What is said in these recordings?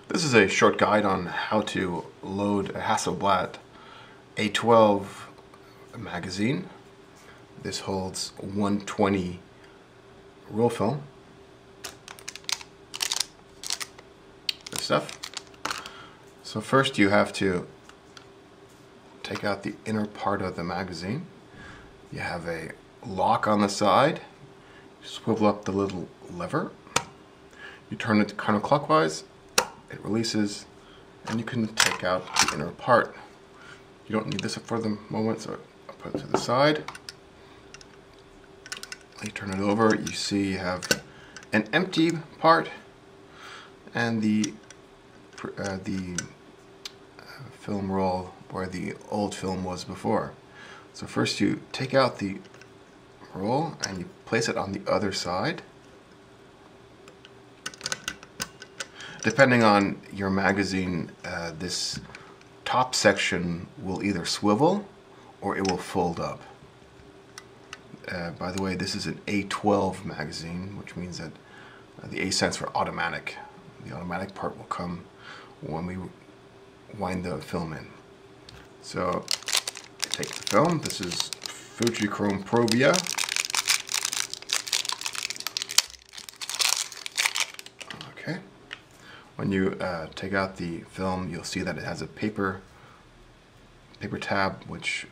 This is a short guide on how to load a Hasselblad A12 magazine. This holds 120 roll film. Good stuff. So first you have to take out the inner part of the magazine. You have a lock on the side. Swivel up the little lever. You turn it counterclockwise. It releases, and you can take out the inner part. You don't need this for the moment, so I'll put it to the side. You turn it over, you see you have an empty part and the film roll where the old film was before. So first you take out the roll and you place it on the other side. Depending on your magazine, this top section will either swivel or it will fold up. By the way, this is an A12 magazine, which means that the A stands for automatic. The automatic part will come when we wind the film in. So, take the film. This is Fujichrome Provia. Okay. When you take out the film, you'll see that it has a paper tab which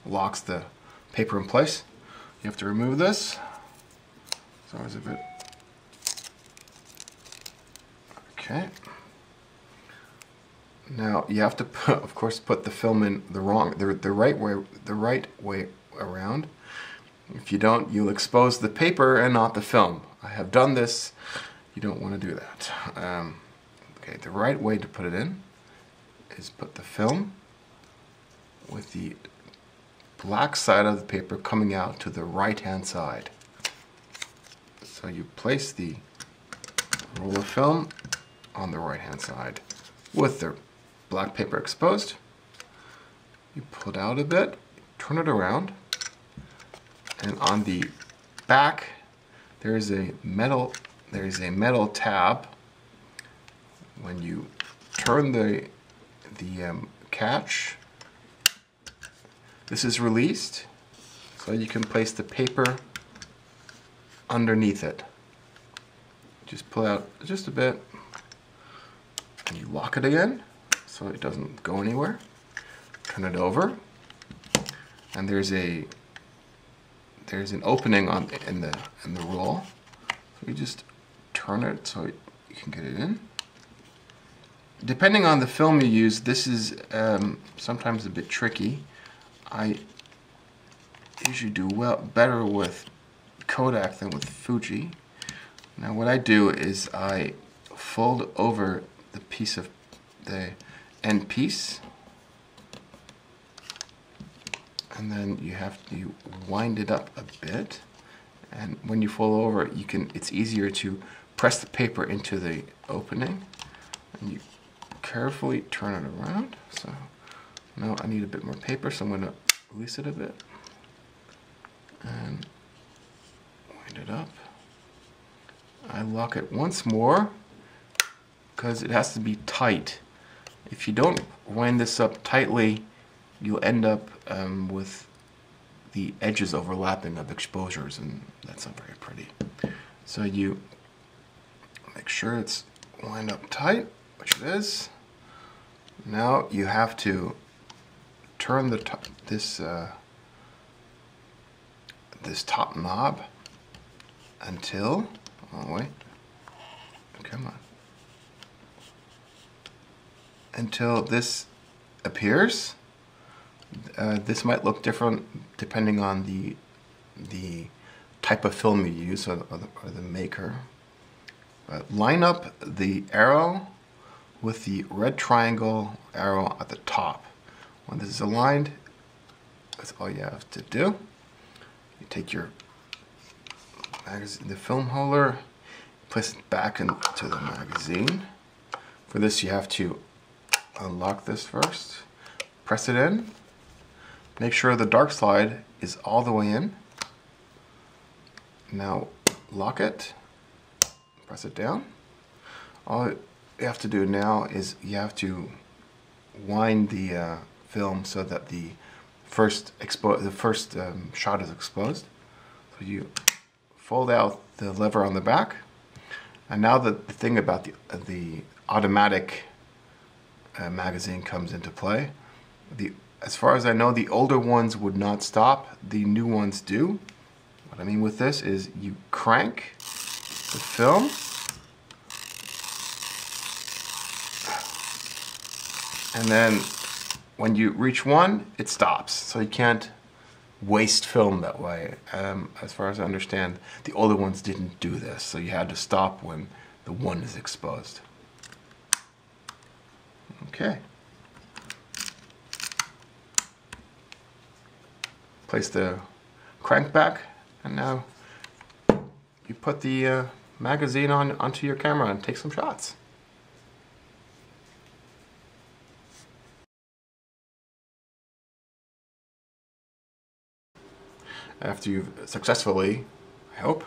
locks the paper in place. You have to remove this. It's always a bit. Okay. Now you have to of course put the film in the right way around. If you don't, you'll expose the paper and not the film. I have done this. You don't want to do that. Okay, the right way to put it in is put the film with the black side of the paper coming out to the right-hand side. So you place the roll of film on the right-hand side with the black paper exposed. You pull it out a bit, turn it around, and on the back there is a metal tab. When you turn the catch, this is released, so you can place the paper underneath it. Just pull out just a bit, and you lock it again, so it doesn't go anywhere. Turn it over, and there's an opening in the roll. So you just turn it so you can get it in. Depending on the film you use, this is sometimes a bit tricky. I usually do better with Kodak than with Fuji. Now what I do is I fold over the piece of the end piece, and then you wind it up a bit. And when you fold over, it's easier to press the paper into the opening, and you carefully turn it around. So now I need a bit more paper, so I'm going to release it a bit and wind it up. I lock it once more because it has to be tight. If you don't wind this up tightly, you'll end up with the edges overlapping of exposures, and that's not very pretty. So you make sure it's lined up tight, which it is. Now you have to turn this top knob until, oh wait, come on, until this appears. This might look different depending on the type of film you use or the maker. Line up the arrow with the red triangle arrow at the top. When this is aligned, that's all you have to do. You take your magazine, the film holder, place it back into the magazine. For this you have to unlock this first, press it in. Make sure the dark side is all the way in. Now lock it, press it down. All you have to do now is you have to wind the film so that the first shot is exposed. So you fold out the lever on the back, and now the thing about the automatic magazine comes into play. As far as I know, the older ones would not stop. The new ones do. What I mean with this is you crank the film, and then when you reach one, it stops. So you can't waste film that way. As far as I understand, the older ones didn't do this, so you had to stop when the one is exposed. Okay. Place the crank back, and now you put the magazine onto your camera and take some shots. After you've successfully, I hope,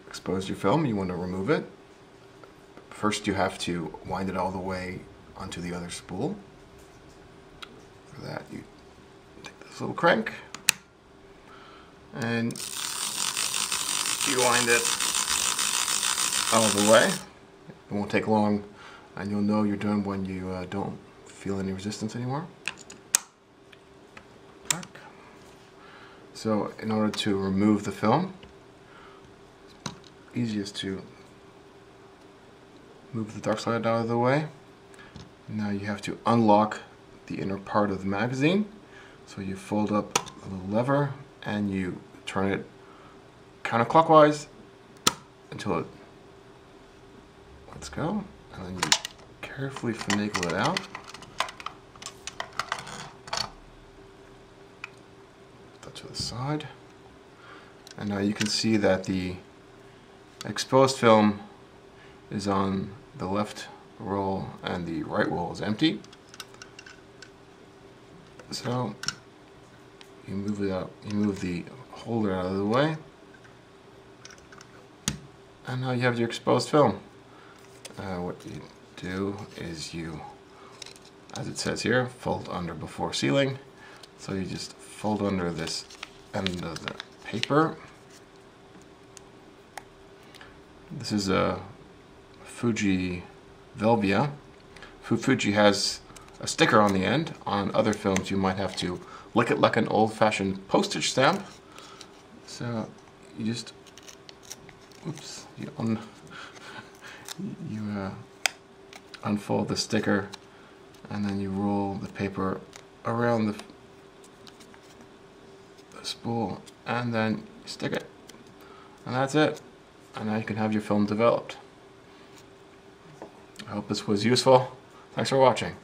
exposed your film, you want to remove it. First you have to wind it all the way onto the other spool. For that you take this little crank and you wind it all the way. It won't take long, and you'll know you're done when you don't feel any resistance anymore. So in order to remove the film, it's easiest to move the dark side out of the way. Now you have to unlock the inner part of the magazine. So you fold up the little lever and you turn it counterclockwise until it lets go, and then you carefully finagle it out. To the side, and now you can see that the exposed film is on the left roll and the right roll is empty. So you move it out, you move the holder out of the way, and now you have your exposed film. What you do is you, as it says here, fold under before sealing. So you just fold under this end of the paper. This is a Fuji Velvia. Fuji has a sticker on the end. On other films you might have to lick it like an old-fashioned postage stamp. So you just, oops, you unfold the sticker, and then you roll the paper around the spool, and then stick it, and that's it. And now you can have your film developed. I hope this was useful. Thanks for watching.